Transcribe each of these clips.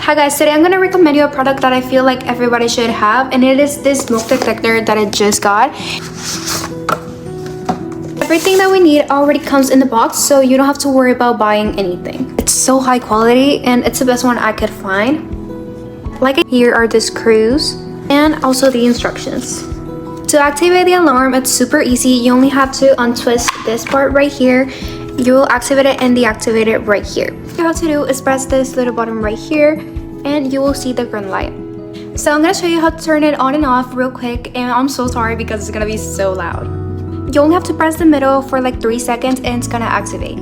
Hi guys, today I'm going to recommend you a product that I feel like everybody should have, and it is this smoke detector that I just got. Everything that we need already comes in the box, so you don't have to worry about buying anything. It's so high quality and it's the best one I could find. Like, here are the screws and also the instructions. To activate the alarm, it's super easy. You only have to untwist this part right here. You will activate it and deactivate it right here. All you have to do is press this little button right here and you will see the green light. So I'm gonna show you how to turn it on and off real quick, and I'm so sorry because it's gonna be so loud. You only have to press the middle for like 3 seconds and it's gonna activate.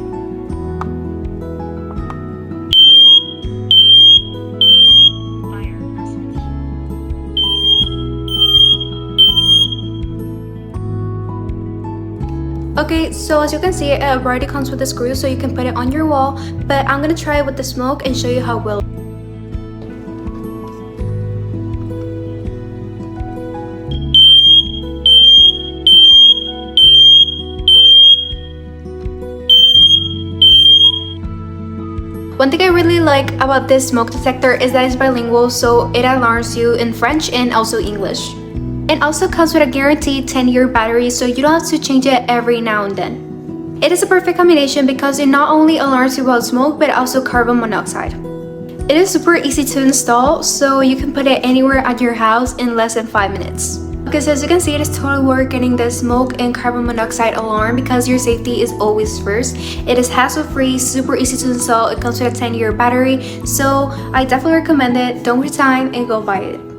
Okay, so as you can see, it already comes with the screw, so you can put it on your wall, but I'm gonna try it with the smoke and show you how well. One thing I really like about this smoke detector is that it's bilingual, so it alarms you in French and also English. It also comes with a guaranteed 10-year battery, so you don't have to change it every now and then. It is a perfect combination because it not only alarms you about smoke, but also carbon monoxide. It is super easy to install, so you can put it anywhere at your house in less than 5 minutes. Okay, so as you can see, it is totally worth getting the smoke and carbon monoxide alarm because your safety is always first. It is hassle-free, super easy to install, it comes with a 10-year battery, so I definitely recommend it. Don't waste time and go buy it.